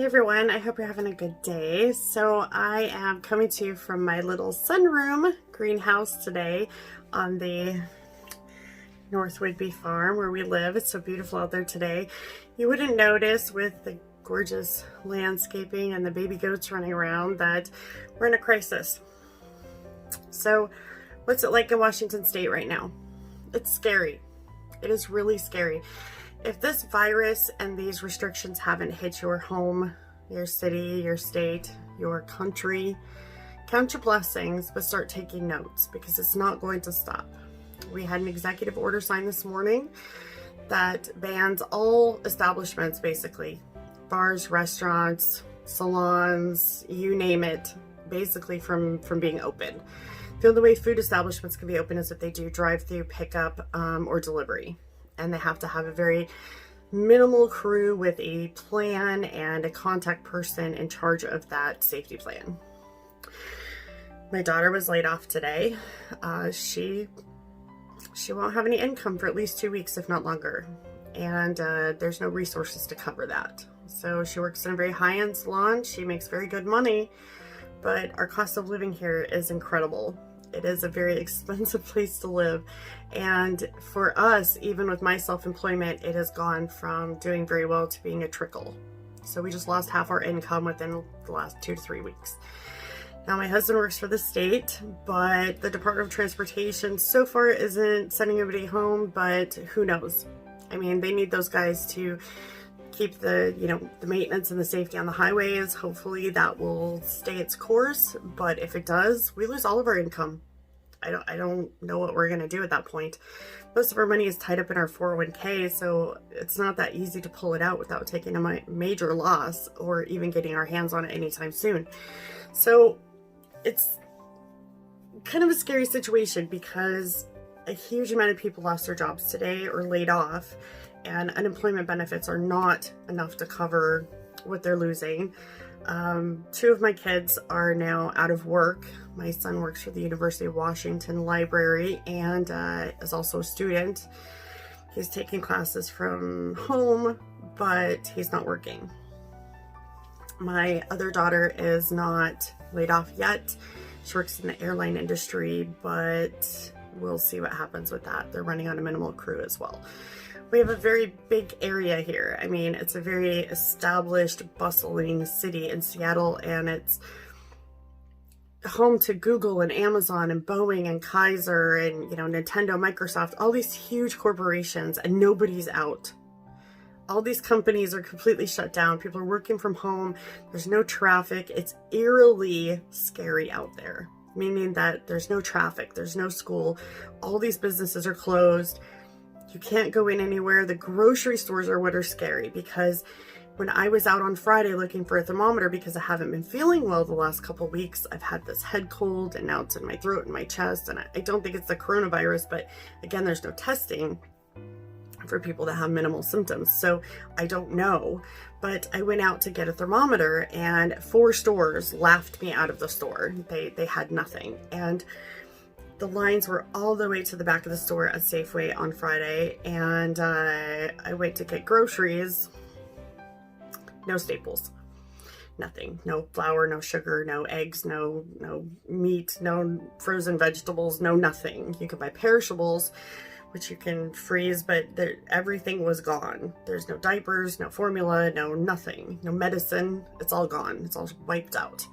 Hey everyone, I hope you're having a good day. So I am coming to you from my little sunroom greenhouse today on the North Whidbey farm where we live. It's so beautiful out there today. You wouldn't notice with the gorgeous landscaping and the baby goats running around that we're in a crisis. So what's it like in Washington State right now? It's scary. It is really scary. If this virus and these restrictions haven't hit your home, your city, your state, your country, count your blessings, but start taking notes because it's not going to stop. We had an executive order signed this morning that bans all establishments, basically, bars, restaurants, salons, you name it, basically from being open. The only way food establishments can be open is if they do drive-through, pickup, or delivery. And they have to have a very minimal crew with a plan and a contact person in charge of that safety plan. My daughter was laid off today. She won't have any income for at least 2 weeks, if not longer. And there's no resources to cover that. So she works in a very high-end salon. She makes very good money, but our cost of living here is incredible. It is a very expensive place to live. And for us, even with my self-employment, it has gone from doing very well to being a trickle. So we just lost half our income within the last 2 to 3 weeks. Now my husband works for the state, but the Department of Transportation so far isn't sending anybody home, but who knows? I mean, they need those guys to keep the maintenance and the safety on the highways. Hopefully that will stay its course, but if it does, we lose all of our income. I don't know what we're gonna do at that point. Most of our money is tied up in our 401k, so it's not that easy to pull it out without taking a major loss or even getting our hands on it anytime soon. So it's kind of a scary situation because a huge amount of people lost their jobs today or laid off, and unemployment benefits are not enough to cover what they're losing. 2 of my kids are now out of work. My son works for the University of Washington Library and is also a student. He's taking classes from home, but he's not working. My other daughter is not laid off yet. She works in the airline industry, but we'll see what happens with that. They're running on a minimal crew as well. We have a very big area here. I mean, it's a very established, bustling city in Seattle, and it's home to Google and Amazon and Boeing and Kaiser and, Nintendo, Microsoft, all these huge corporations, and nobody's out. All these companies are completely shut down. People are working from home. There's no traffic. It's eerily scary out there, meaning that there's no traffic, there's no school. All these businesses are closed. You can't go in anywhere. The grocery stores are what are scary, because when I was out on Friday looking for a thermometer because I haven't been feeling well the last couple weeks, I've had this head cold and now it's in my throat and my chest, and I don't think it's the coronavirus, but again, there's no testing for people that have minimal symptoms. So I don't know, but I went out to get a thermometer and 4 stores laughed me out of the store. They had nothing. And the lines were all the way to the back of the store at Safeway on Friday, and I went to get groceries. No staples, nothing, no flour, no sugar, no eggs, no meat, no frozen vegetables, no nothing. You could buy perishables, which you can freeze, but everything was gone. There's no diapers, no formula, no nothing, no medicine. It's all gone. It's all wiped out.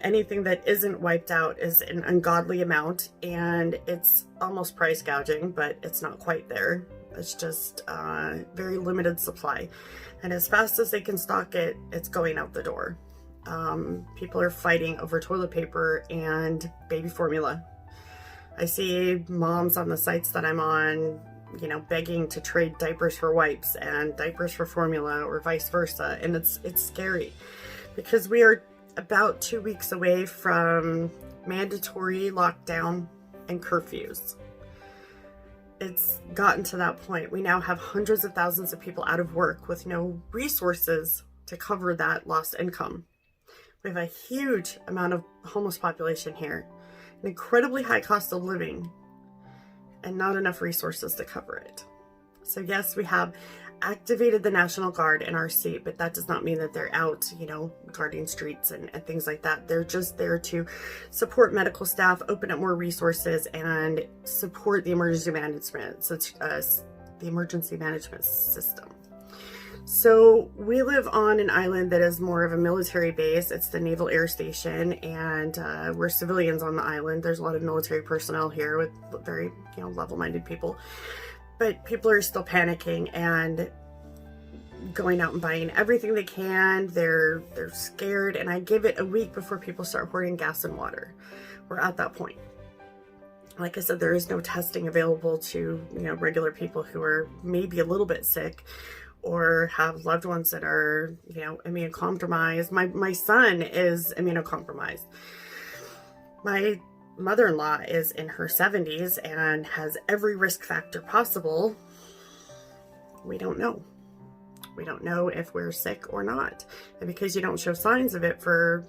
Anything that isn't wiped out is an ungodly amount, and it's almost price gouging, but it's not quite there. It's just very limited supply. And as fast as they can stock it, it's going out the door. People are fighting over toilet paper and baby formula. I see moms on the sites that I'm on, begging to trade diapers for wipes and diapers for formula or vice versa. And it's scary because we are about 2 weeks away from mandatory lockdown and curfews. It's gotten to that point. We now have hundreds of thousands of people out of work with no resources to cover that lost income. We have a huge amount of homeless population here, an incredibly high cost of living, and not enough resources to cover it. So yes, we have activated the National Guard in our state, but that does not mean that they're out, guarding streets and things like that. They're just there to support medical staff, open up more resources, and support the emergency management, the emergency management system. So we live on an island that is more of a military base. It's the Naval Air Station, and we're civilians on the island. There's a lot of military personnel here with very, level-minded people. But people are still panicking and going out and buying everything they can. They're scared, and I give it a week before people start hoarding gas and water. We're at that point. Like I said, there is no testing available to, regular people who are maybe a little bit sick or have loved ones that are, immunocompromised. My son is immunocompromised. My mother-in-law is in her 70s and has every risk factor possible. We don't know. We don't know if we're sick or not. And because you don't show signs of it for,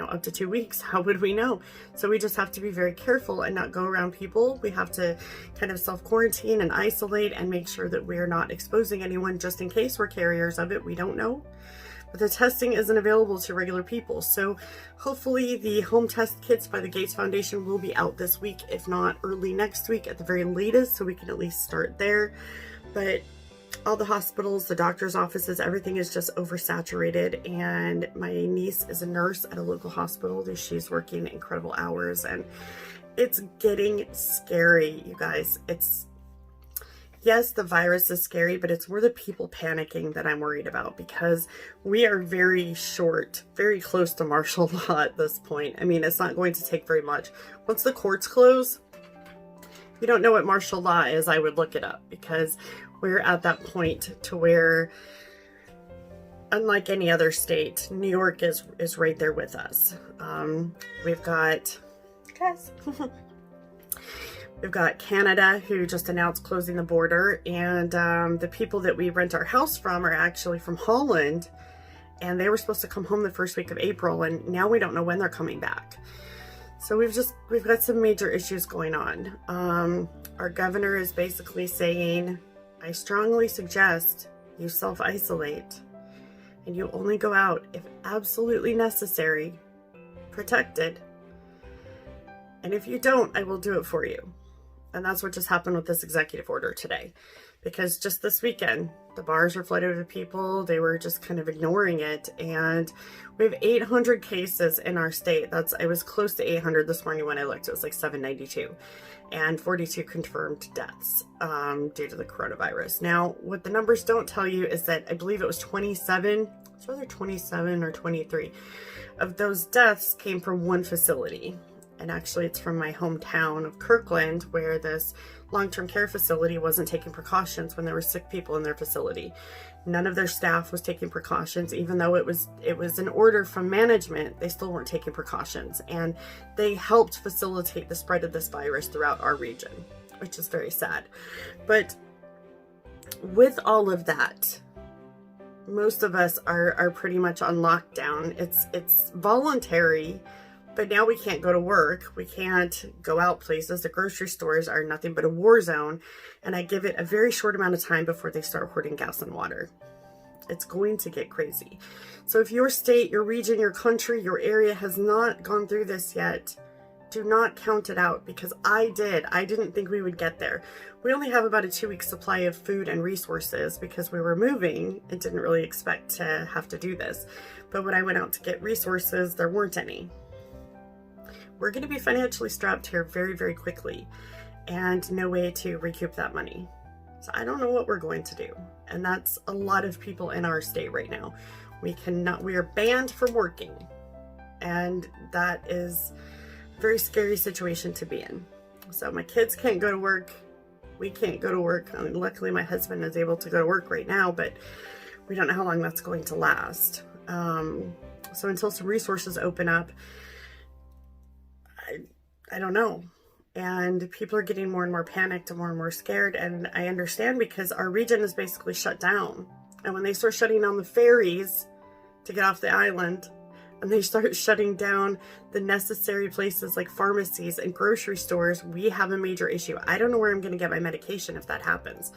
up to 2 weeks, how would we know? So we just have to be very careful and not go around people. We have to kind of self-quarantine and isolate and make sure that we're not exposing anyone just in case we're carriers of it. We don't know. But the testing isn't available to regular people. So hopefully the home test kits by the Gates Foundation will be out this week, if not early next week at the very latest, so we can at least start there. But all the hospitals, the doctor's offices, everything is just oversaturated. And my niece is a nurse at a local hospital. She's working incredible hours, and it's getting scary, you guys. Yes, the virus is scary, but it's more the people panicking that I'm worried about, because we are very close to martial law at this point. I mean, it's not going to take very much. Once the courts close, if you don't know what martial law is, I would look it up, because we're at that point to where, unlike any other state, New York is right there with us. We've got, guys, we've got Canada, who just announced closing the border, and the people that we rent our house from are actually from Holland, and they were supposed to come home the first week of April, and now we don't know when they're coming back. So we've got some major issues going on. Our governor is basically saying, I strongly suggest you self-isolate, and you only go out if absolutely necessary, protected. And if you don't, I will do it for you. And that's what just happened with this executive order today. Because just this weekend, the bars were flooded with people. They were just kind of ignoring it. And we have 800 cases in our state. It was close to 800 this morning when I looked. It was like 792. And 42 confirmed deaths due to the coronavirus. Now, what the numbers don't tell you is that I believe it was 27, it's either 27 or 23 of those deaths came from one facility. And actually, it's from my hometown of Kirkland, where this long-term care facility wasn't taking precautions when there were sick people in their facility. None of their staff was taking precautions, even though it was an order from management. They still weren't taking precautions, and they helped facilitate the spread of this virus throughout our region, which is very sad. But with all of that, most of us are pretty much on lockdown. It's voluntary. But now we can't go to work. We can't go out places. The grocery stores are nothing but a war zone. And I give it a very short amount of time before they start hoarding gas and water. It's going to get crazy. So if your state, your region, your country, your area has not gone through this yet, do not count it out, because I did. I didn't think we would get there. We only have about a 2-week supply of food and resources because we were moving and didn't really expect to have to do this. But when I went out to get resources, there weren't any. We're going to be financially strapped here very, very quickly, and no way to recoup that money. So I don't know what we're going to do. And that's a lot of people in our state right now. We are banned from working. And that is a very scary situation to be in. So my kids can't go to work. We can't go to work. I mean, luckily my husband is able to go to work right now, but we don't know how long that's going to last. So until some resources open up, I don't know. And people are getting more and more panicked and more scared. And I understand, because our region is basically shut down. And when they start shutting down the ferries to get off the island, and they start shutting down the necessary places like pharmacies and grocery stores, we have a major issue. I don't know where I'm going to get my medication if that happens.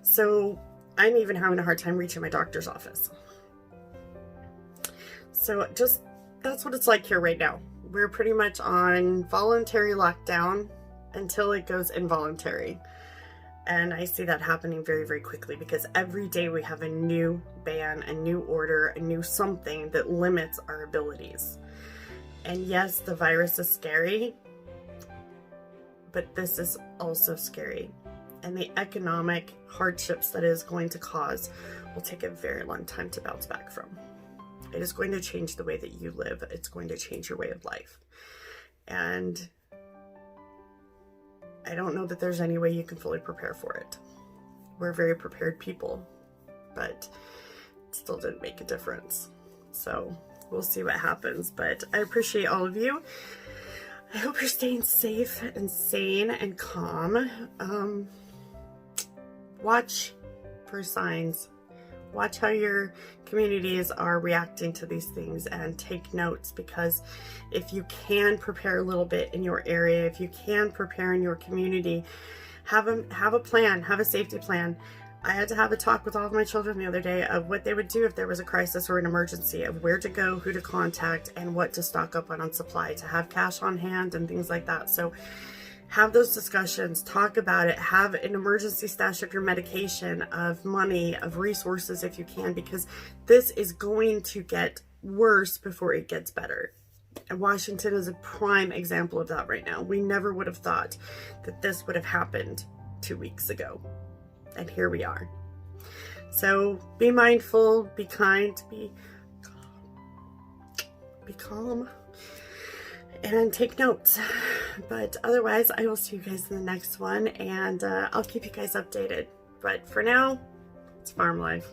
So I'm even having a hard time reaching my doctor's office. So just, that's what it's like here right now. We're pretty much on voluntary lockdown until it goes involuntary. And I see that happening very, very quickly because every day we have a new ban, a new order, a new something that limits our abilities. And yes, the virus is scary, but this is also scary. And the economic hardships that it is going to cause will take a very long time to bounce back from. It is going to change the way that you live. It's going to change your way of life. And I don't know that there's any way you can fully prepare for it. We're very prepared people, but it still didn't make a difference. So we'll see what happens, but I appreciate all of you. I hope you're staying safe and sane and calm. Watch for signs. Watch how your communities are reacting to these things and take notes, because if you can prepare a little bit in your area, if you can prepare in your community, have a plan, have a safety plan. I had to have a talk with all of my children the other day of what they would do if there was a crisis or an emergency, of where to go, who to contact, and what to stock up on supply, to have cash on hand and things like that. So have those discussions, talk about it, have an emergency stash of your medication, of money, of resources if you can, because this is going to get worse before it gets better. And Washington is a prime example of that right now. We never would have thought that this would have happened 2 weeks ago. And here we are. So be mindful, be kind, be calm, and take notes. But otherwise, I will see you guys in the next one, and I'll keep you guys updated. But for now, it's farm life.